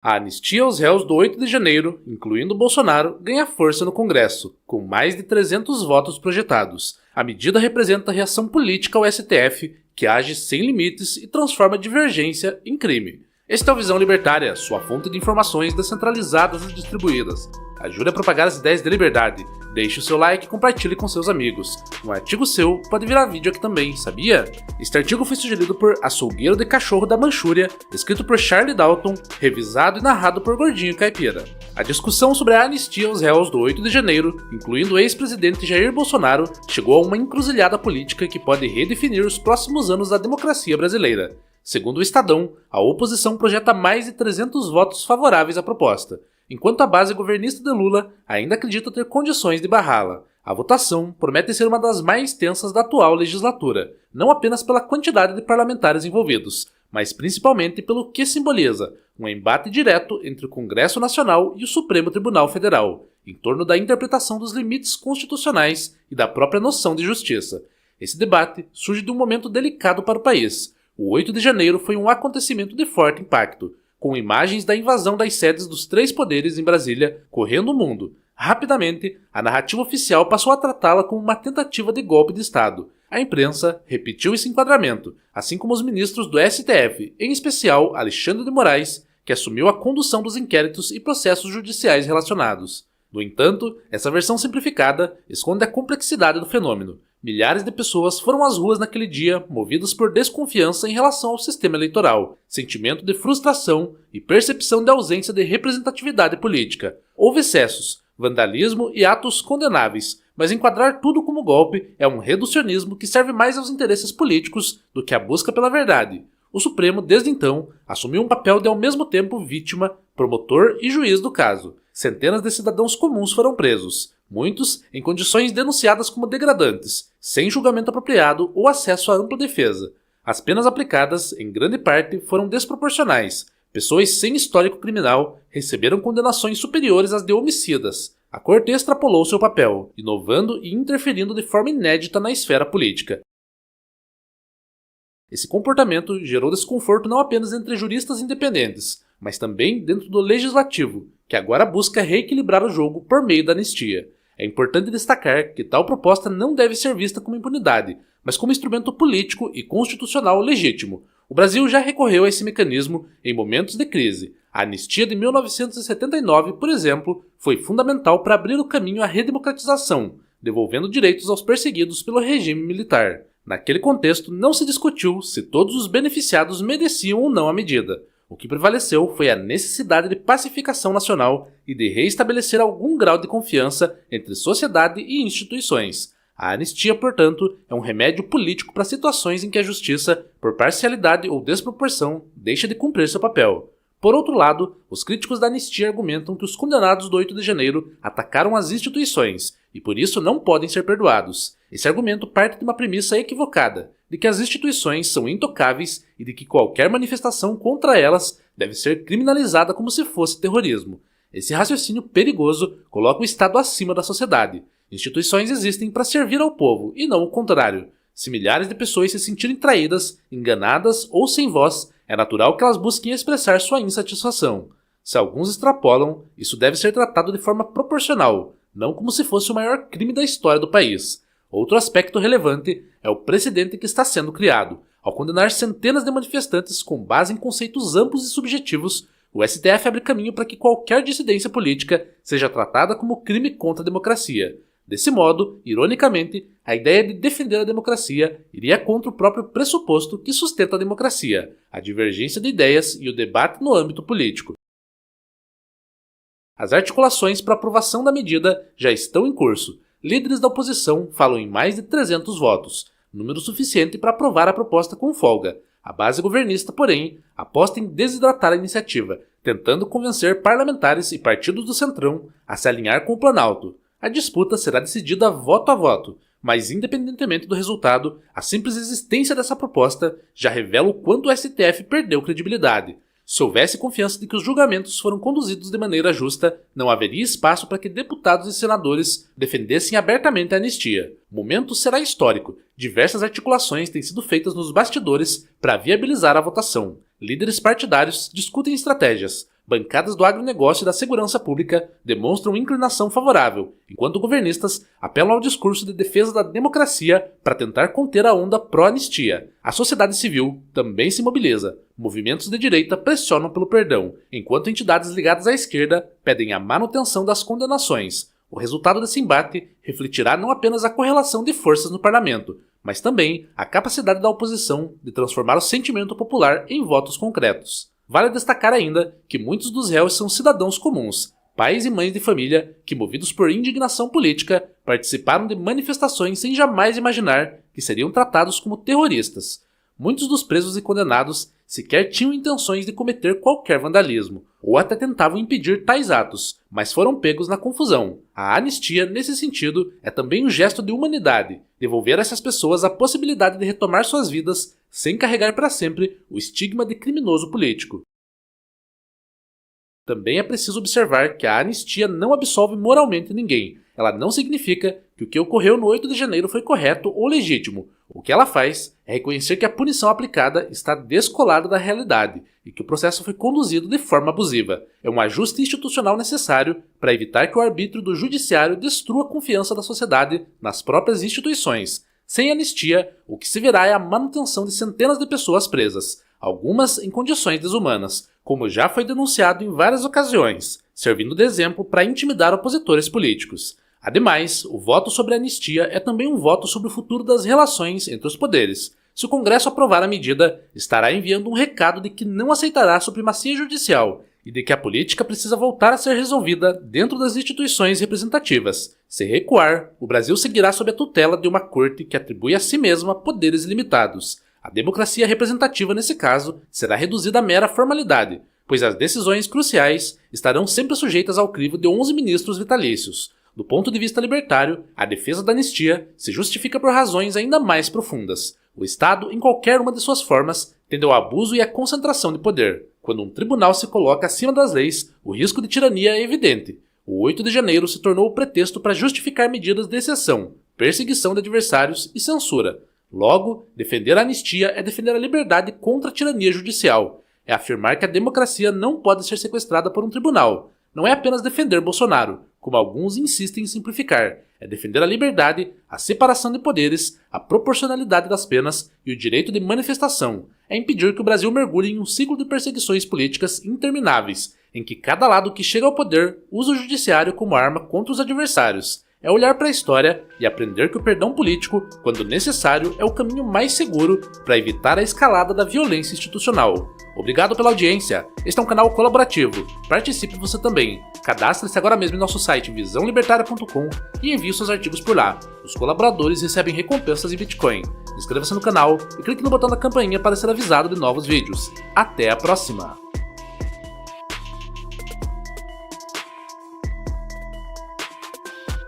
A anistia aos réus do 8 de janeiro, incluindo Bolsonaro, ganha força no Congresso, com mais de 300 votos projetados. A medida representa reação política ao STF, que age sem limites e transforma divergência em crime. Este é o Visão Libertária, sua fonte de informações descentralizadas e distribuídas. Ajude a propagar as ideias de liberdade. Deixe o seu like e compartilhe com seus amigos. Um artigo seu pode virar vídeo aqui também, sabia? Este artigo foi sugerido por Açougueiro de Cachorro da Manchúria, escrito por Charlie Dalton, revisado e narrado por Gordinho Caipira. A discussão sobre a anistia aos réus do 8 de janeiro, incluindo o ex-presidente Jair Bolsonaro, chegou a uma encruzilhada política que pode redefinir os próximos anos da democracia brasileira. Segundo o Estadão, a oposição projeta mais de 300 votos favoráveis à proposta, enquanto a base governista de Lula ainda acredita ter condições de barrá-la. A votação promete ser uma das mais tensas da atual legislatura, não apenas pela quantidade de parlamentares envolvidos, mas principalmente pelo que simboliza um embate direto entre o Congresso Nacional e o Supremo Tribunal Federal, em torno da interpretação dos limites constitucionais e da própria noção de justiça. Esse debate surge de um momento delicado para o país. O 8 de janeiro foi um acontecimento de forte impacto, com imagens da invasão das sedes dos três poderes em Brasília correndo o mundo. Rapidamente, a narrativa oficial passou a tratá-la como uma tentativa de golpe de Estado. A imprensa repetiu esse enquadramento, assim como os ministros do STF, em especial Alexandre de Moraes, que assumiu a condução dos inquéritos e processos judiciais relacionados. No entanto, essa versão simplificada esconde a complexidade do fenômeno. Milhares de pessoas foram às ruas naquele dia, movidas por desconfiança em relação ao sistema eleitoral, sentimento de frustração e percepção de ausência de representatividade política. Houve excessos, vandalismo e atos condenáveis, mas enquadrar tudo como golpe é um reducionismo que serve mais aos interesses políticos do que à busca pela verdade. O Supremo, desde então, assumiu um papel de ao mesmo tempo vítima, promotor e juiz do caso. Centenas de cidadãos comuns foram presos, muitos em condições denunciadas como degradantes, sem julgamento apropriado ou acesso à ampla defesa. As penas aplicadas, em grande parte, foram desproporcionais. Pessoas sem histórico criminal receberam condenações superiores às de homicidas. A Corte extrapolou seu papel, inovando e interferindo de forma inédita na esfera política. Esse comportamento gerou desconforto não apenas entre juristas independentes, mas também dentro do legislativo, que agora busca reequilibrar o jogo por meio da anistia. É importante destacar que tal proposta não deve ser vista como impunidade, mas como instrumento político e constitucional legítimo. O Brasil já recorreu a esse mecanismo em momentos de crise. A anistia de 1979, por exemplo, foi fundamental para abrir o caminho à redemocratização, devolvendo direitos aos perseguidos pelo regime militar. Naquele contexto, não se discutiu se todos os beneficiados mereciam ou não a medida. O que prevaleceu foi a necessidade de pacificação nacional e de reestabelecer algum grau de confiança entre sociedade e instituições. A anistia, portanto, é um remédio político para situações em que a justiça, por parcialidade ou desproporção, deixa de cumprir seu papel. Por outro lado, os críticos da anistia argumentam que os condenados do 8 de janeiro atacaram as instituições e por isso não podem ser perdoados. Esse argumento parte de uma premissa equivocada, de que as instituições são intocáveis e de que qualquer manifestação contra elas deve ser criminalizada como se fosse terrorismo. Esse raciocínio perigoso coloca o Estado acima da sociedade. Instituições existem para servir ao povo e não o contrário. Se milhares de pessoas se sentirem traídas, enganadas ou sem voz, é natural que elas busquem expressar sua insatisfação. Se alguns extrapolam, isso deve ser tratado de forma proporcional, não como se fosse o maior crime da história do país. Outro aspecto relevante é o precedente que está sendo criado. Ao condenar centenas de manifestantes com base em conceitos amplos e subjetivos, o STF abre caminho para que qualquer dissidência política seja tratada como crime contra a democracia. Desse modo, ironicamente, a ideia de defender a democracia iria contra o próprio pressuposto que sustenta a democracia, a divergência de ideias e o debate no âmbito político. As articulações para aprovação da medida já estão em curso. Líderes da oposição falam em mais de 300 votos, número suficiente para aprovar a proposta com folga. A base governista, porém, aposta em desidratar a iniciativa, tentando convencer parlamentares e partidos do Centrão a se alinhar com o Planalto. A disputa será decidida voto a voto, mas independentemente do resultado, a simples existência dessa proposta já revela o quanto o STF perdeu credibilidade. Se houvesse confiança de que os julgamentos foram conduzidos de maneira justa, não haveria espaço para que deputados e senadores defendessem abertamente a anistia. O momento será histórico. Diversas articulações têm sido feitas nos bastidores para viabilizar a votação. Líderes partidários discutem estratégias. Bancadas do agronegócio e da segurança pública demonstram inclinação favorável, enquanto governistas apelam ao discurso de defesa da democracia para tentar conter a onda pró-anistia. A sociedade civil também se mobiliza. Movimentos de direita pressionam pelo perdão, enquanto entidades ligadas à esquerda pedem a manutenção das condenações. O resultado desse embate refletirá não apenas a correlação de forças no parlamento, mas também a capacidade da oposição de transformar o sentimento popular em votos concretos. Vale destacar ainda que muitos dos réus são cidadãos comuns, pais e mães de família que, movidos por indignação política, participaram de manifestações sem jamais imaginar que seriam tratados como terroristas. Muitos dos presos e condenados sequer tinham intenções de cometer qualquer vandalismo, ou até tentavam impedir tais atos, mas foram pegos na confusão. A anistia, nesse sentido, é também um gesto de humanidade, devolver a essas pessoas a possibilidade de retomar suas vidas sem carregar para sempre o estigma de criminoso político. Também é preciso observar que a anistia não absolve moralmente ninguém. Ela não significa que o que ocorreu no 8 de janeiro foi correto ou legítimo. O que ela faz é reconhecer que a punição aplicada está descolada da realidade e que o processo foi conduzido de forma abusiva. É um ajuste institucional necessário para evitar que o arbítrio do judiciário destrua a confiança da sociedade nas próprias instituições. Sem anistia, o que se verá é a manutenção de centenas de pessoas presas, algumas em condições desumanas, como já foi denunciado em várias ocasiões, servindo de exemplo para intimidar opositores políticos. Ademais, o voto sobre a anistia é também um voto sobre o futuro das relações entre os poderes. Se o Congresso aprovar a medida, estará enviando um recado de que não aceitará a supremacia judicial e de que a política precisa voltar a ser resolvida dentro das instituições representativas. Se recuar, o Brasil seguirá sob a tutela de uma corte que atribui a si mesma poderes limitados. A democracia representativa, nesse caso, será reduzida a mera formalidade, pois as decisões cruciais estarão sempre sujeitas ao crivo de 11 ministros vitalícios. Do ponto de vista libertário, a defesa da anistia se justifica por razões ainda mais profundas. O Estado, em qualquer uma de suas formas, tende ao abuso e à concentração de poder. Quando um tribunal se coloca acima das leis, o risco de tirania é evidente. O 8 de janeiro se tornou o pretexto para justificar medidas de exceção, perseguição de adversários e censura. Logo, defender a anistia é defender a liberdade contra a tirania judicial. É afirmar que a democracia não pode ser sequestrada por um tribunal. Não é apenas defender Bolsonaro, como alguns insistem em simplificar. É defender a liberdade, a separação de poderes, a proporcionalidade das penas e o direito de manifestação. É impedir que o Brasil mergulhe em um ciclo de perseguições políticas intermináveis, em que cada lado que chega ao poder usa o judiciário como arma contra os adversários. É olhar para a história e aprender que o perdão político, quando necessário, é o caminho mais seguro para evitar a escalada da violência institucional. Obrigado pela audiência. Este é um canal colaborativo. Participe você também. Cadastre-se agora mesmo em nosso site visãolibertaria.com e envie seus artigos por lá. Os colaboradores recebem recompensas em Bitcoin. Inscreva-se no canal e clique no botão da campainha para ser avisado de novos vídeos. Até a próxima!